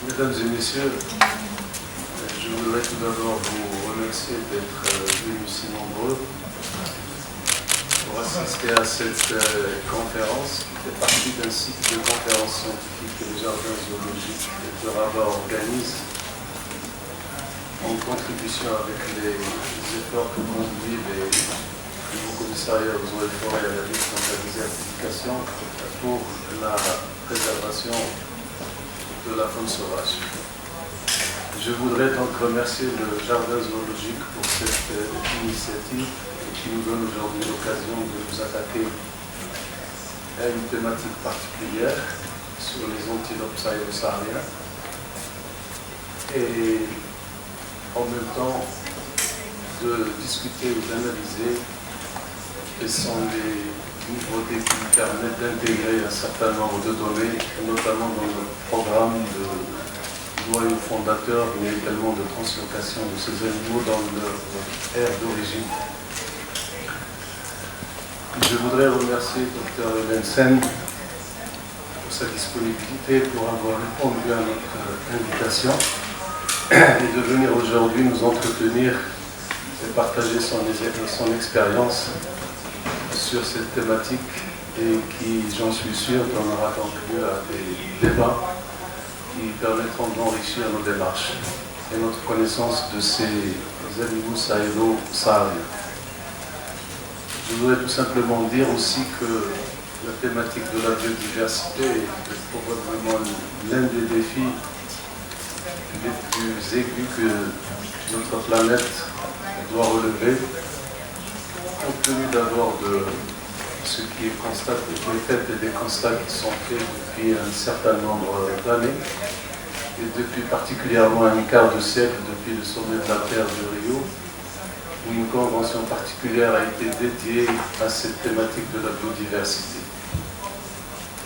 Mesdames et messieurs, je voudrais tout d'abord vous remercier d'être venus si nombreux pour assister à cette conférence qui fait partie d'un cycle de conférences scientifiques que les jardins zoologiques de Rabat organisent en contribution avec les efforts que conduit le commissariat aux eaux et forêts et à la lutte contre la désertification pour la préservation de la faune sauvage. Je voudrais donc remercier le Jardin zoologique pour cette initiative qui nous donne aujourd'hui l'occasion de nous attaquer à une thématique particulière sur les antilopes sahélo-sahariens et en même temps de discuter ou d'analyser quels sont les nouveautés qui nous permettent d'intégrer un certain nombre de données, notamment dans le programme de noyau fondateur, mais également de translocation de ces animaux dans leur aire d'origine. Je voudrais remercier Dr Hélène Sen pour sa disponibilité, pour avoir répondu à notre invitation et de venir aujourd'hui nous entretenir et partager son expérience sur cette thématique et qui, j'en suis sûr, donnera donc lieu à des débats qui permettront d'enrichir nos démarches et notre connaissance de ces animaux sahélo-sahariens. Je voudrais tout simplement dire aussi que la thématique de la biodiversité est probablement l'un des défis les plus aigus que notre planète doit relever, compte tenu d'abord de ce qui est constaté, des constats qui sont faits depuis un certain nombre d'années, et depuis particulièrement un quart de siècle, depuis le sommet de la Terre de Rio, où une convention particulière a été dédiée à cette thématique de la biodiversité.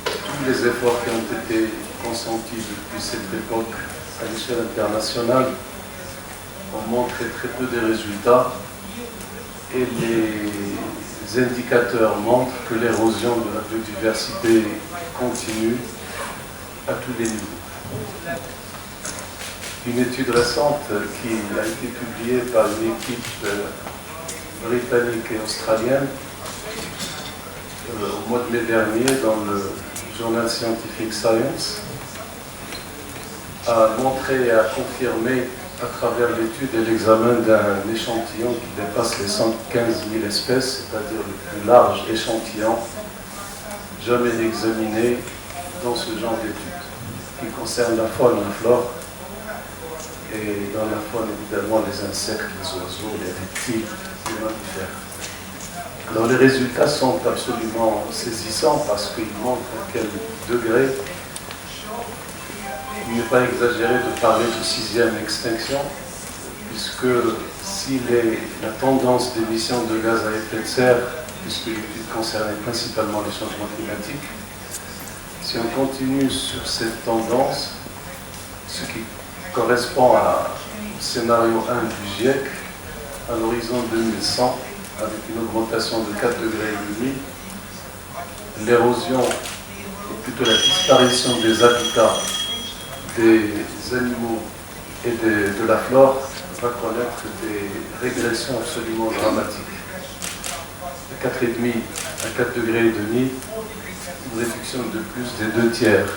Tous les efforts qui ont été consentis depuis cette époque à l'échelle internationale ont montré très peu de résultats, et les indicateurs montrent que l'érosion de la biodiversité continue à tous les niveaux. Une étude récente qui a été publiée par une équipe britannique et australienne au mois de mai dernier dans le journal scientifique Science a montré et a confirmé à travers l'étude et l'examen d'un échantillon qui dépasse les 115 000 espèces, c'est-à-dire le plus large échantillon jamais examiné dans ce genre d'études, qui concerne la faune et la flore, et dans la faune évidemment les insectes, les oiseaux, les reptiles, les mammifères. Alors les résultats sont absolument saisissants parce qu'ils montrent à quel degré il n'est pas exagéré de parler de sixième extinction, puisque si la tendance d'émission de gaz à effet de serre, puisque l'étude concernait principalement les changements climatiques, si on continue sur cette tendance, ce qui correspond au scénario 1 du GIEC, à l'horizon 2100, avec une augmentation de 4,5 degrés, l'érosion, ou plutôt la disparition des habitats des animaux et de la flore va connaître des régressions absolument dramatiques. De 4,5 à 4,5 degrés, une réduction de plus des 2/3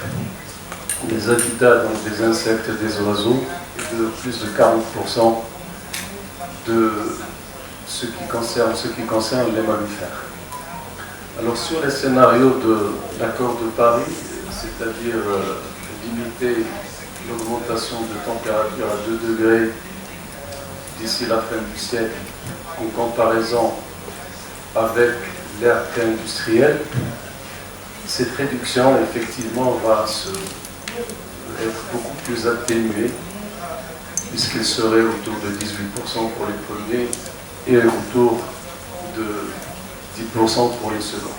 des habitats, donc des insectes et des oiseaux, et de plus de 40% de ce qui concerne les mammifères. Alors sur les scénarios de l'accord de Paris, c'est-à-dire limiter l'augmentation de température à 2 degrés d'ici la fin du siècle en comparaison avec l'ère pré-industrielle, cette réduction effectivement va être beaucoup plus atténuée puisqu'elle serait autour de 18% pour les premiers et autour de 10% pour les seconds.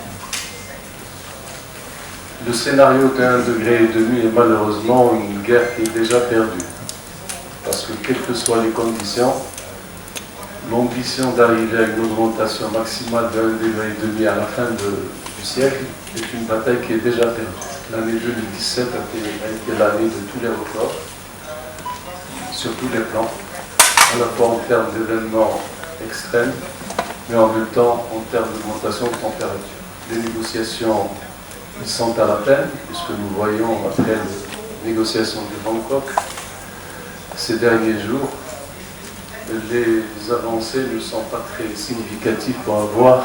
Le scénario d'1,5 degré est malheureusement une guerre qui est déjà perdue. Parce que quelles que soient les conditions, l'ambition d'arriver à une augmentation maximale de 1,5 degré à la fin du siècle est une bataille qui est déjà perdue. L'année 2017 a été l'année de tous les records. sur tous les plans, à la fois en termes d'événements extrêmes, mais en même temps en termes d'augmentation de température. Les négociations sont à la peine, puisque nous voyons, après les négociations de Bangkok, ces derniers jours, les avancées ne sont pas très significatives pour avoir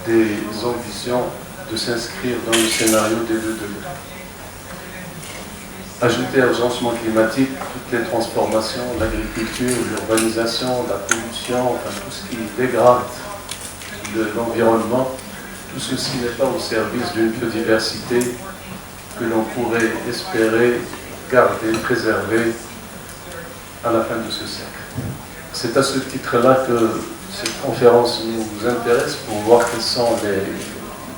des ambitions de s'inscrire dans le scénario des 2 degrés. Ajouter au changement climatique toutes les transformations, l'agriculture, l'urbanisation, la pollution, enfin tout ce qui dégrade l'environnement, tout ceci n'est pas au service d'une biodiversité que l'on pourrait espérer garder, préserver à la fin de ce siècle. C'est à ce titre-là que cette conférence nous intéresse pour voir quelles sont les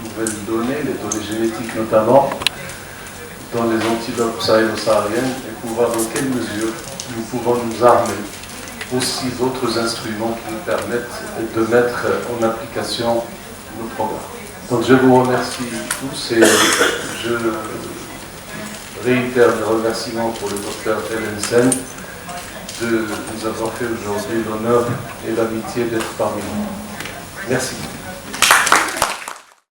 nouvelles données, les données génétiques notamment, dans les antilopes sahélo-sahariennes, et pour voir dans quelle mesure nous pouvons nous armer aussi d'autres instruments qui nous permettent de mettre en application nos programmes. Donc je vous remercie tous et je réitère mes remerciements pour le docteur Elensen de nous avoir fait aujourd'hui l'honneur et l'amitié d'être parmi nous. Merci.